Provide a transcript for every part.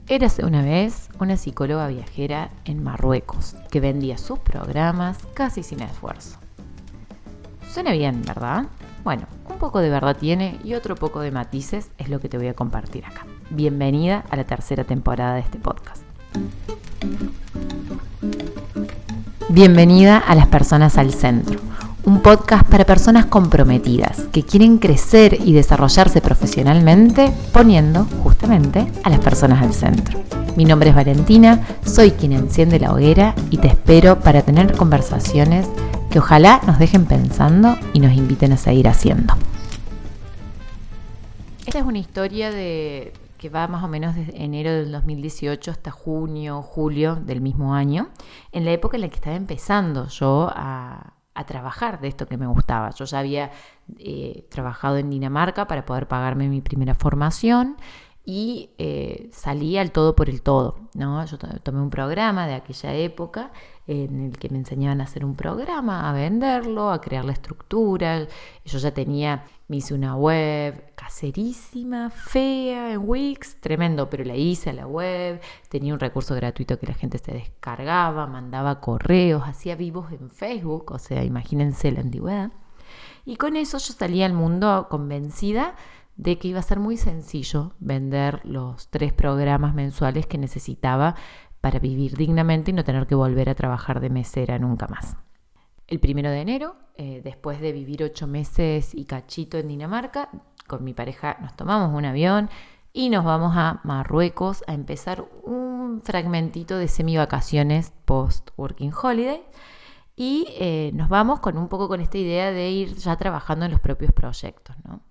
Érase una vez una psicóloga viajera en Marruecos que vendía sus programas casi sin esfuerzo. Suena bien, ¿verdad? Bueno, un poco de verdad tiene y otro poco de matices es lo que te voy a compartir acá. Bienvenida a la tercera temporada de este podcast. Bienvenida a Las Personas al Centro, un podcast para personas comprometidas que quieren crecer y desarrollarse profesionalmente poniendo justamente a las personas al centro. Mi nombre es Valentina, soy quien enciende la hoguera y te espero para tener conversaciones que ojalá nos dejen pensando y nos inviten a seguir haciendo. Esta es una historia que va más o menos desde enero del 2018 hasta junio, julio del mismo año, en la época en la que estaba empezando yo a trabajar de esto que me gustaba. Yo ya había trabajado en Dinamarca para poder pagarme mi primera formación y salí al todo por el todo, ¿no? Yo tomé un programa de aquella época en el que me enseñaban a hacer un programa, a venderlo, a crear la estructura. Yo ya me hice una web caserísima, fea, en Wix, tremendo, pero la hice a la web, tenía un recurso gratuito que la gente se descargaba, mandaba correos, hacía vivos en Facebook, o sea, imagínense la antigüedad. Y con eso yo salí al mundo convencida de que iba a ser muy sencillo vender los 3 programas mensuales que necesitaba para vivir dignamente y no tener que volver a trabajar de mesera nunca más. El 1 de enero, después de vivir 8 meses y cachito en Dinamarca, con mi pareja nos tomamos un avión y nos vamos a Marruecos a empezar un fragmentito de semi-vacaciones post-working holiday. Y nos vamos con esta idea de ir ya trabajando en los propios proyectos, ¿no?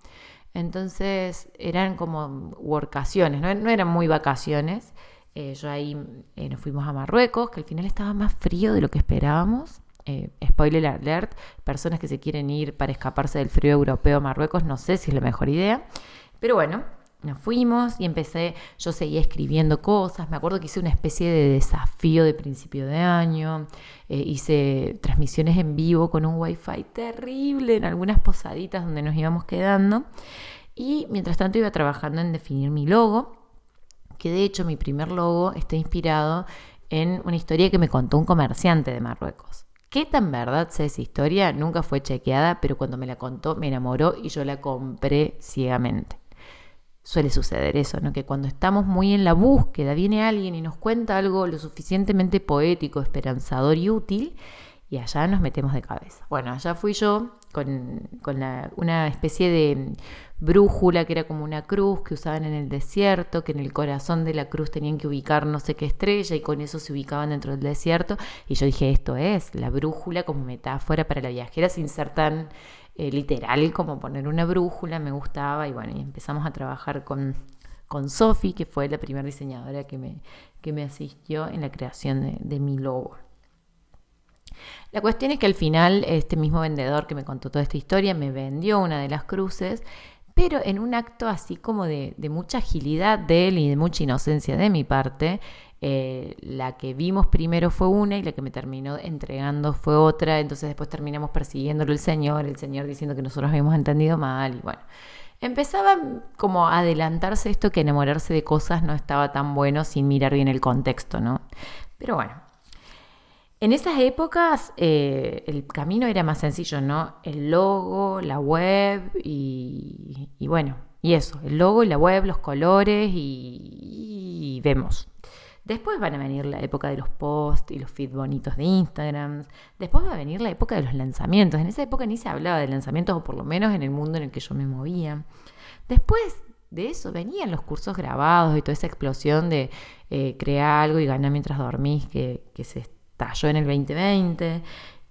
Entonces eran como workaciones, no eran muy vacaciones. Yo ahí nos fuimos a Marruecos, que al final estaba más frío de lo que esperábamos. Spoiler alert, personas que se quieren ir para escaparse del frío europeo a Marruecos, no sé si es la mejor idea. Pero bueno, nos fuimos y yo seguía escribiendo cosas. Me acuerdo que hice una especie de desafío de principio de año. Hice transmisiones en vivo con un wifi terrible en algunas posaditas donde nos íbamos quedando. Y mientras tanto iba trabajando en definir mi logo, que de hecho mi primer logo está inspirado en una historia que me contó un comerciante de Marruecos. ¿Qué tan verdad sea esa historia? Nunca fue chequeada, pero cuando me la contó me enamoró y yo la compré ciegamente. Suele suceder eso, ¿no? Que cuando estamos muy en la búsqueda viene alguien y nos cuenta algo lo suficientemente poético, esperanzador y útil y allá nos metemos de cabeza. Bueno, allá fui yo con una especie de brújula que era como una cruz que usaban en el desierto, que en el corazón de la cruz tenían que ubicar no sé qué estrella y con eso se ubicaban dentro del desierto. Y yo dije, esto es la brújula como metáfora para la viajera sin ser tan literal como poner una brújula, me gustaba. Y bueno, y empezamos a trabajar con Sofi, que fue la primera diseñadora que me asistió en la creación de mi logo. La cuestión es que al final este mismo vendedor que me contó toda esta historia me vendió una de las cruces, pero en un acto así como de mucha agilidad de él y de mucha inocencia de mi parte. La que vimos primero fue una y la que me terminó entregando fue otra. Entonces después terminamos persiguiéndolo el señor diciendo que nosotros habíamos entendido mal. Y bueno, empezaba como a adelantarse esto, que enamorarse de cosas no estaba tan bueno sin mirar bien el contexto, ¿no? Pero bueno, en esas épocas el camino era más sencillo, ¿no? El logo, la web y bueno, y eso, el logo y la web, los colores y vemos. Después van a venir la época de los posts y los feeds bonitos de Instagram. Después va a venir la época de los lanzamientos. En esa época ni se hablaba de lanzamientos, o por lo menos en el mundo en el que yo me movía. Después de eso venían los cursos grabados y toda esa explosión de crear algo y ganar mientras dormís que se estalló en el 2020.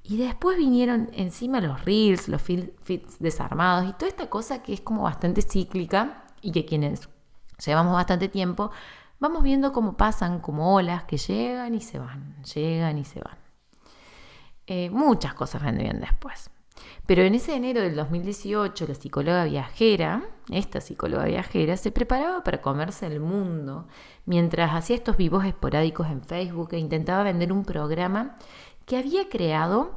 Y después vinieron encima los reels, los feeds desarmados y toda esta cosa que es como bastante cíclica y que quienes llevamos bastante tiempo vamos viendo cómo pasan como olas que llegan y se van. Muchas cosas vendrían después. Pero en ese enero del 2018, esta psicóloga viajera, se preparaba para comerse el mundo mientras hacía estos vivos esporádicos en Facebook e intentaba vender un programa que había creado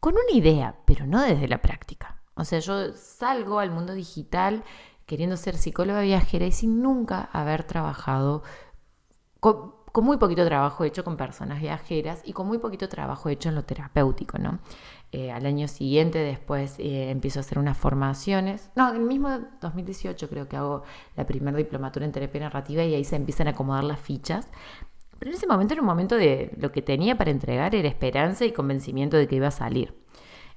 con una idea, pero no desde la práctica. O sea, yo salgo al mundo digital queriendo ser psicóloga viajera y sin nunca haber trabajado con muy poquito trabajo hecho con personas viajeras y con muy poquito trabajo hecho en lo terapéutico, ¿no? Al año siguiente después empiezo a hacer unas formaciones. No, en el mismo 2018 creo que hago la primera diplomatura en terapia narrativa y ahí se empiezan a acomodar las fichas. Pero en ese momento era un momento de lo que tenía para entregar era esperanza y convencimiento de que iba a salir.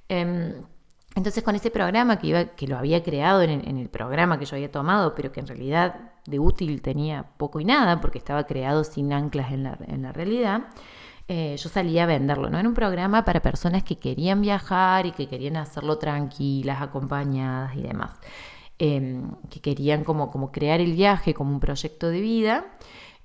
Entonces con ese programa que lo había creado en el programa que yo había tomado, pero que en realidad de útil tenía poco y nada, porque estaba creado sin anclas en la realidad, yo salía a venderlo, ¿no? Era un programa para personas que querían viajar y que querían hacerlo tranquilas, acompañadas y demás. Que querían como crear el viaje como un proyecto de vida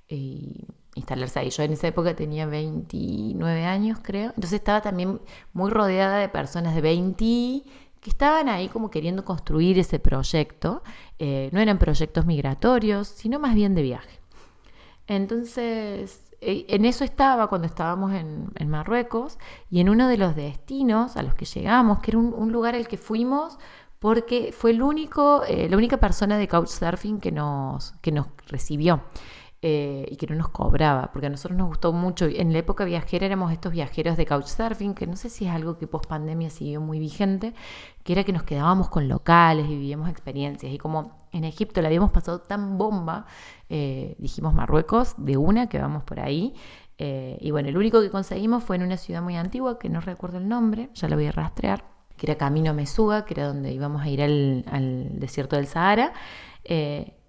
y instalarse ahí. Yo en esa época tenía 29 años, creo. Entonces estaba también muy rodeada de personas de 20 que estaban ahí como queriendo construir ese proyecto. No eran proyectos migratorios, sino más bien de viaje. Entonces, en eso estaba cuando estábamos en Marruecos y en uno de los destinos a los que llegamos, que era un lugar al que fuimos porque fue la única persona de Couchsurfing que nos recibió. Y que no nos cobraba, porque a nosotros nos gustó mucho. En la época viajera éramos estos viajeros de Couchsurfing, que no sé si es algo que post pandemia siguió muy vigente, que era que nos quedábamos con locales y vivíamos experiencias. Y como en Egipto la habíamos pasado tan bomba, dijimos Marruecos, de una, que vamos por ahí. Y bueno, el único que conseguimos fue en una ciudad muy antigua, que no recuerdo el nombre, ya la voy a rastrear, que era Camino Mesuga, que era donde íbamos a ir al desierto del Sahara.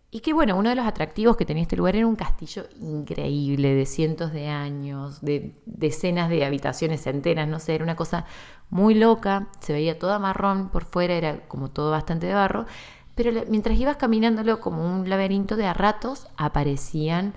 Y que bueno, uno de los atractivos que tenía este lugar era un castillo increíble de cientos de años, de decenas de habitaciones enteras, no sé, era una cosa muy loca, se veía toda marrón por fuera, era como todo bastante de barro, pero mientras ibas caminándolo como un laberinto de a ratos aparecían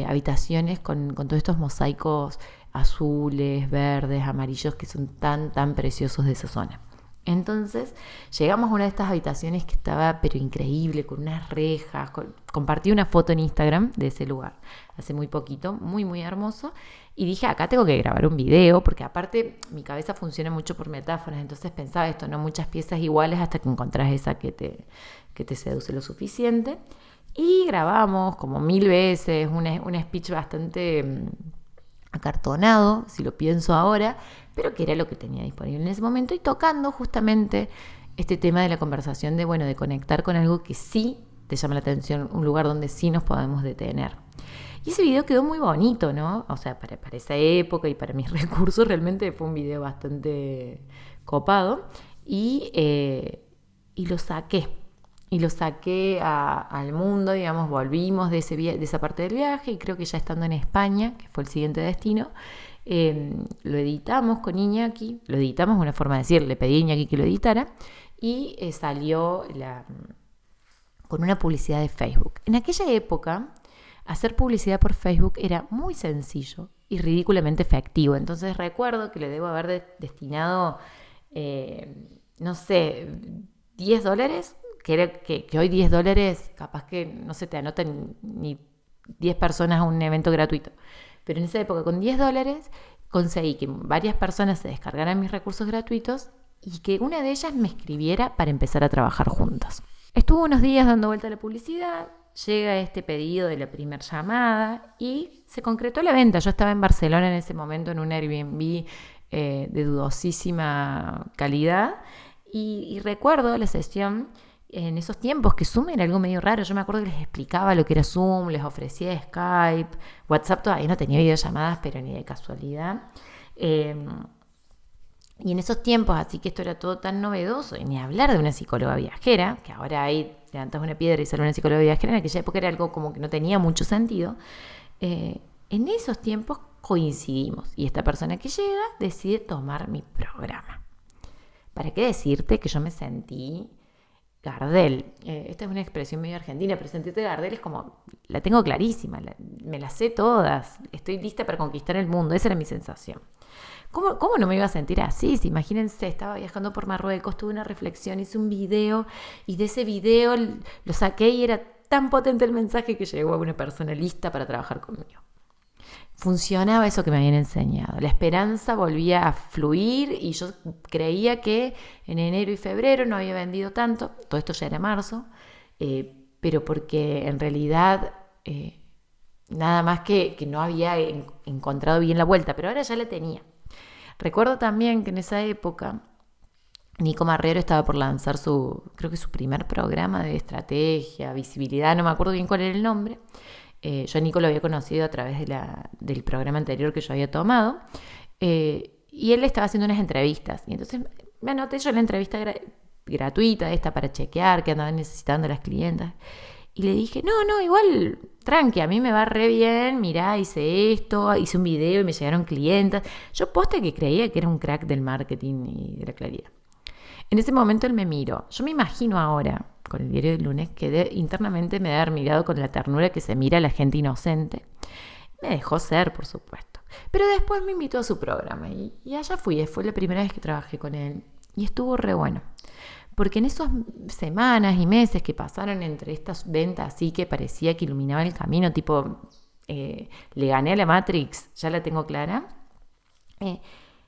habitaciones con todos estos mosaicos azules, verdes, amarillos que son tan preciosos de esa zona. Entonces llegamos a una de estas habitaciones que estaba pero increíble, con unas rejas, compartí una foto en Instagram de ese lugar hace muy poquito, muy hermoso, y dije acá tengo que grabar un video, porque aparte mi cabeza funciona mucho por metáforas, entonces pensaba esto, no muchas piezas iguales hasta que encontrás esa que te seduce lo suficiente, y grabamos como 1000 veces un speech bastante acartonado, si lo pienso ahora, pero que era lo que tenía disponible en ese momento y tocando justamente este tema de la conversación de conectar con algo que sí te llama la atención, un lugar donde sí nos podemos detener. Y ese video quedó muy bonito, ¿no? O sea, para esa época y para mis recursos realmente fue un video bastante copado y lo saqué. Y lo saqué al mundo, digamos, volvimos de esa parte del viaje y creo que ya estando en España, que fue el siguiente destino, lo editamos con Iñaki, lo editamos es una forma de decir, le pedí a Iñaki que lo editara y salió con una publicidad de Facebook. En aquella época, hacer publicidad por Facebook era muy sencillo y ridículamente efectivo. Entonces recuerdo que le debo haber destinado, no sé, $10, que hoy $10 capaz que no se te anotan ni 10 personas a un evento gratuito. Pero en esa época con $10 conseguí que varias personas se descargaran mis recursos gratuitos y que una de ellas me escribiera para empezar a trabajar juntos. Estuve unos días dando vuelta a la publicidad, llega este pedido de la primera llamada y se concretó la venta. Yo estaba en Barcelona en ese momento en un Airbnb de dudosísima calidad y recuerdo la sesión en esos tiempos que Zoom era algo medio raro. Yo me acuerdo que les explicaba lo que era Zoom, les ofrecía Skype, WhatsApp todavía no tenía videollamadas, pero ni de casualidad. Y en esos tiempos, así que esto era todo tan novedoso, y ni hablar de una psicóloga viajera, que ahora ahí levantas una piedra y sale una psicóloga viajera, en aquella época era algo como que no tenía mucho sentido. En esos tiempos coincidimos y esta persona que llega decide tomar mi programa. ¿Para qué decirte que yo me sentí Gardel? Esta es una expresión medio argentina, pero sentirte Gardel es como, la tengo clarísima, me las sé todas, estoy lista para conquistar el mundo, esa era mi sensación. ¿Cómo no me iba a sentir así? Si imagínense, estaba viajando por Marruecos, tuve una reflexión, hice un video y de ese video lo saqué y era tan potente el mensaje que llegó a una persona lista para trabajar conmigo. Funcionaba eso que me habían enseñado. La esperanza volvía a fluir y yo creía que en enero y febrero no había vendido tanto. Todo esto ya era marzo, pero porque en realidad Nada más que no había encontrado bien la vuelta, pero ahora ya la tenía. Recuerdo también que en esa época Nico Marrero estaba por lanzar creo que su primer programa de estrategia, visibilidad, no me acuerdo bien cuál era el nombre. Yo a Nico lo había conocido a través del programa anterior que yo había tomado. Y él estaba haciendo unas entrevistas. Y entonces me anoté yo la entrevista gratuita esta para chequear qué andaban necesitando las clientas. Y le dije, no, igual, tranqui, a mí me va re bien, mirá, hice esto, hice un video y me llegaron clientas. Yo posta que creía que era un crack del marketing y de la claridad. En ese momento él me miró. Yo me imagino ahora, con el diario del lunes, que internamente me debe haber mirado con la ternura que se mira a la gente inocente. Me dejó ser, por supuesto. Pero después me invitó a su programa y allá fui. Fue la primera vez que trabajé con él. Y estuvo re bueno. Porque en esas semanas y meses que pasaron entre estas ventas así que parecía que iluminaba el camino, tipo, le gané a la Matrix, ya la tengo clara,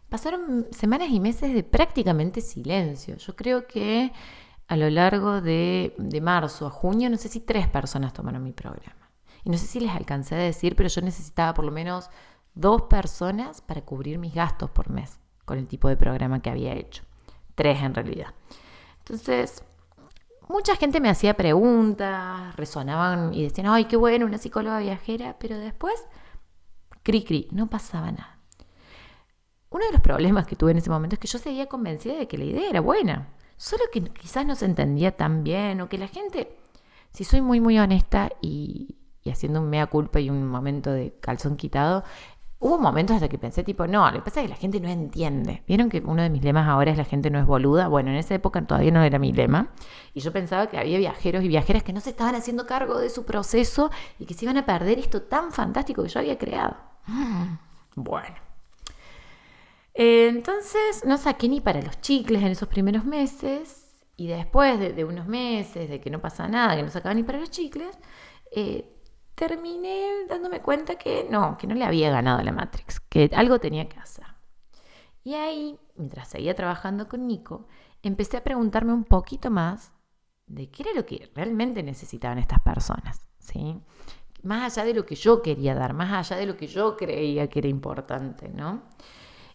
pasaron semanas y meses de prácticamente silencio. Yo creo que a lo largo de marzo a junio, no sé si 3 personas tomaron mi programa. Y no sé si les alcancé a decir, pero yo necesitaba por lo menos 2 personas para cubrir mis gastos por mes con el tipo de programa que había hecho. 3 en realidad. Entonces, mucha gente me hacía preguntas, resonaban y decían, ay, qué bueno, una psicóloga viajera, pero después, cri, no pasaba nada. Uno de los problemas que tuve en ese momento es que yo seguía convencida de que la idea era buena, solo que quizás no se entendía tan bien o que la gente, si soy muy, muy honesta y haciendo un mea culpa y un momento de calzón quitado, hubo momentos hasta que pensé tipo, no, lo que pasa es que la gente no entiende. ¿Vieron que uno de mis lemas ahora es la gente no es boluda? Bueno, en esa época todavía no era mi lema. Y yo pensaba que había viajeros y viajeras que no se estaban haciendo cargo de su proceso y que se iban a perder esto tan fantástico que yo había creado. Bueno. Entonces no saqué ni para los chicles en esos primeros meses. Y después de unos meses, de que no pasaba nada, que no sacaba ni para los chicles, terminé dándome cuenta que no le había ganado a la Matrix, que algo tenía que hacer. Y ahí, mientras seguía trabajando con Nico, empecé a preguntarme un poquito más de qué era lo que realmente necesitaban estas personas, ¿sí? Más allá de lo que yo quería dar, más allá de lo que yo creía que era importante, ¿no?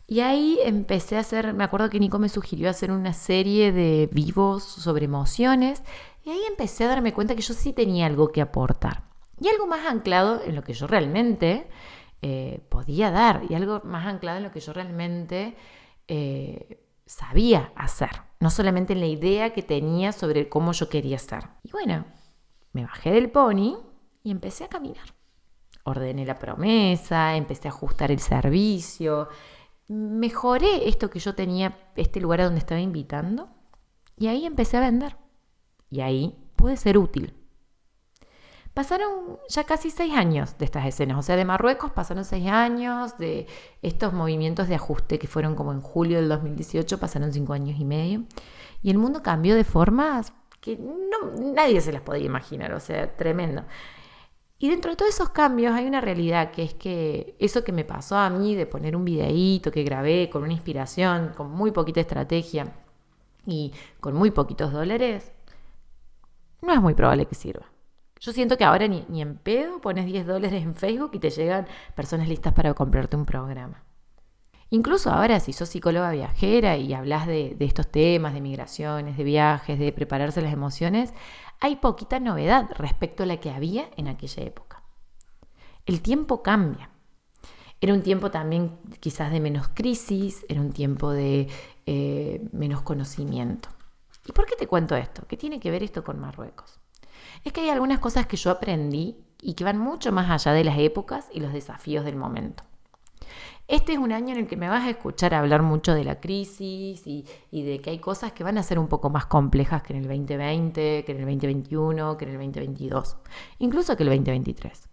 Y ahí empecé a hacer, me acuerdo que Nico me sugirió hacer una serie de vivos sobre emociones, y ahí empecé a darme cuenta que yo sí tenía algo que aportar. Y algo más anclado en lo que yo realmente podía dar. Y algo más anclado en lo que yo realmente sabía hacer. No solamente en la idea que tenía sobre cómo yo quería ser. Y bueno, me bajé del pony y empecé a caminar. Ordené la promesa, empecé a ajustar el servicio. Mejoré esto que yo tenía, este lugar a donde estaba invitando. Y ahí empecé a vender. Y ahí pude ser útil. Pasaron ya casi 6 años de estas escenas, o sea, de Marruecos pasaron 6 años, de estos movimientos de ajuste que fueron como en julio del 2018, pasaron 5 años y medio, y el mundo cambió de formas que nadie se las podía imaginar, o sea, tremendo. Y dentro de todos esos cambios hay una realidad, que es que eso que me pasó a mí de poner un videíto que grabé con una inspiración, con muy poquita estrategia y con muy poquitos dólares, no es muy probable que sirva. Yo siento que ahora ni en pedo pones $10 en Facebook y te llegan personas listas para comprarte un programa. Incluso ahora, si sos psicóloga viajera y hablas de estos temas, de migraciones, de viajes, de prepararse las emociones, hay poquita novedad respecto a la que había en aquella época. El tiempo cambia. Era un tiempo también quizás de menos crisis, era un tiempo de menos conocimiento. ¿Y por qué te cuento esto? ¿Qué tiene que ver esto con Marruecos? Es que hay algunas cosas que yo aprendí y que van mucho más allá de las épocas y los desafíos del momento. Este es un año en el que me vas a escuchar hablar mucho de la crisis y de que hay cosas que van a ser un poco más complejas que en el 2020, que en el 2021, que en el 2022, incluso que el 2023.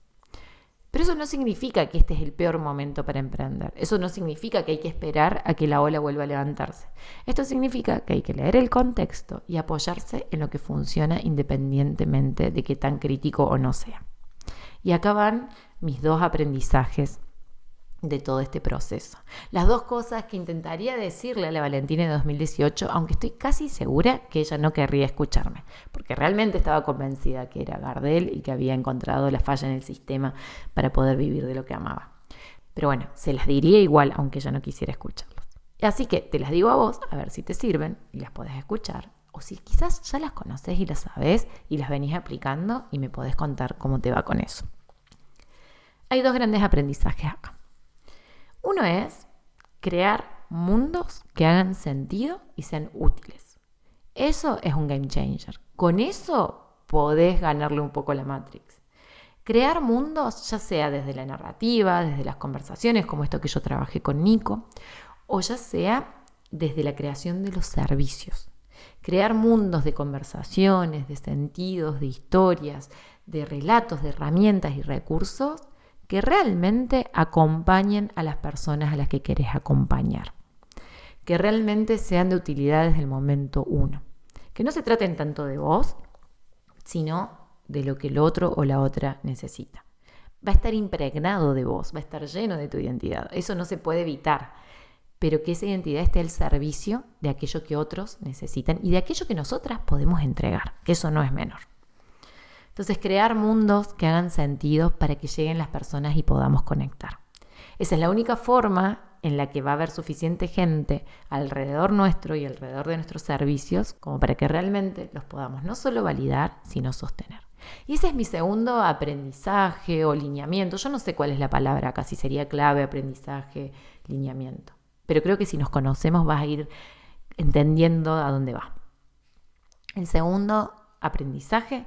Pero eso no significa que este es el peor momento para emprender. Eso no significa que hay que esperar a que la ola vuelva a levantarse. Esto significa que hay que leer el contexto y apoyarse en lo que funciona independientemente de qué tan crítico o no sea. Y acá van mis 2 aprendizajes de todo este proceso. Las dos cosas que intentaría decirle a la Valentina de 2018, aunque estoy casi segura que ella no querría escucharme, porque realmente estaba convencida que era Gardel y que había encontrado la falla en el sistema para poder vivir de lo que amaba. Pero bueno, se las diría igual, aunque ella no quisiera escucharlas. Así que te las digo a vos, a ver si te sirven y las podés escuchar. O si quizás ya las conoces y las sabés y las venís aplicando y me podés contar cómo te va con eso. Hay dos grandes aprendizajes acá. Uno es crear mundos que hagan sentido y sean útiles. Eso es un game changer. Con eso podés ganarle un poco a la Matrix. Crear mundos, ya sea desde la narrativa, desde las conversaciones, como esto que yo trabajé con Nico, o ya sea desde la creación de los servicios. Crear mundos de conversaciones, de sentidos, de historias, de relatos, de herramientas y recursos que realmente acompañen a las personas a las que querés acompañar. Que realmente sean de utilidad desde el momento uno. Que no se traten tanto de vos, sino de lo que el otro o la otra necesita. Va a estar impregnado de vos, va a estar lleno de tu identidad. Eso no se puede evitar. Pero que esa identidad esté al servicio de aquello que otros necesitan y de aquello que nosotras podemos entregar, que eso no es menor. Entonces, crear mundos que hagan sentido para que lleguen las personas y podamos conectar. Esa es la única forma en la que va a haber suficiente gente alrededor nuestro y alrededor de nuestros servicios como para que realmente los podamos no solo validar, sino sostener. Y ese es mi segundo aprendizaje o lineamiento. Yo no sé cuál es la palabra acá, si sería clave, aprendizaje, lineamiento. Pero creo que si nos conocemos vas a ir entendiendo a dónde va. El segundo aprendizaje,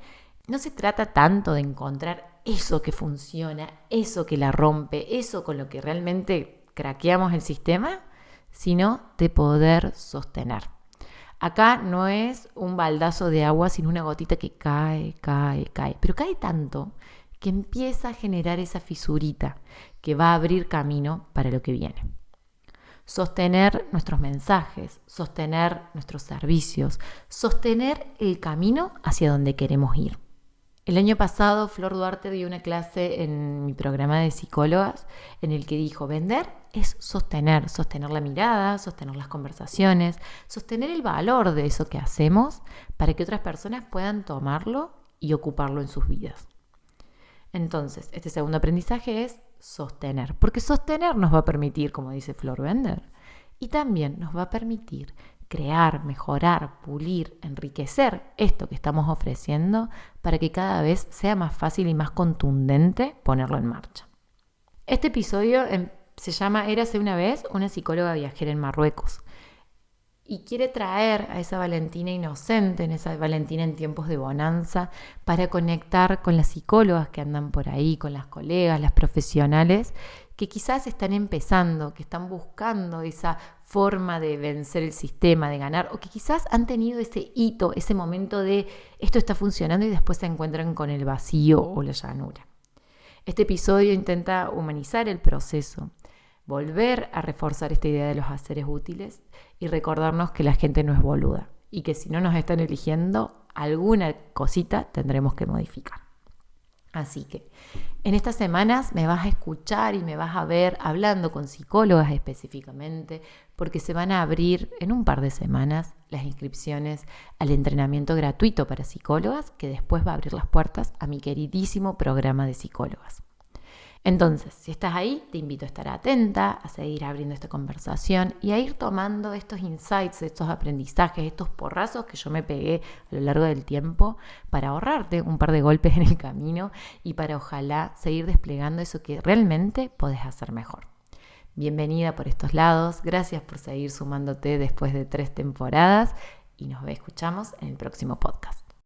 no se trata tanto de encontrar eso que funciona, eso que la rompe, eso con lo que realmente craqueamos el sistema, sino de poder sostener. Acá no es un baldazo de agua, sino una gotita que cae, pero cae tanto que empieza a generar esa fisurita que va a abrir camino para lo que viene. Sostener nuestros mensajes, sostener nuestros servicios, sostener el camino hacia donde queremos ir. El año pasado Flor Duarte dio una clase en mi programa de psicólogas en el que dijo, vender es sostener la mirada, sostener las conversaciones, sostener el valor de eso que hacemos para que otras personas puedan tomarlo y ocuparlo en sus vidas. Entonces, este segundo aprendizaje es sostener, porque sostener nos va a permitir, como dice Flor, vender, y también nos va a permitir crear, mejorar, pulir, enriquecer esto que estamos ofreciendo para que cada vez sea más fácil y más contundente ponerlo en marcha. Este episodio se llama Érase una vez una psicóloga viajera en Marruecos y quiere traer a esa Valentina inocente, en esa Valentina en tiempos de bonanza, para conectar con las psicólogas que andan por ahí, con las colegas, las profesionales, que quizás están empezando, que están buscando esa forma de vencer el sistema, de ganar, o que quizás han tenido ese hito, ese momento de esto está funcionando y después se encuentran con el vacío o la llanura. Este episodio intenta humanizar el proceso, volver a reforzar esta idea de los haceres útiles y recordarnos que la gente no es boluda y que si no nos están eligiendo, alguna cosita tendremos que modificar. Así que en estas semanas me vas a escuchar y me vas a ver hablando con psicólogas específicamente, porque se van a abrir en un par de semanas las inscripciones al entrenamiento gratuito para psicólogas, que después va a abrir las puertas a mi queridísimo programa de psicólogas. Entonces, si estás ahí, te invito a estar atenta, a seguir abriendo esta conversación y a ir tomando estos insights, estos aprendizajes, estos porrazos que yo me pegué a lo largo del tiempo para ahorrarte un par de golpes en el camino y para ojalá seguir desplegando eso que realmente podés hacer mejor. Bienvenida por estos lados, gracias por seguir sumándote después de 3 temporadas y nos escuchamos en el próximo podcast.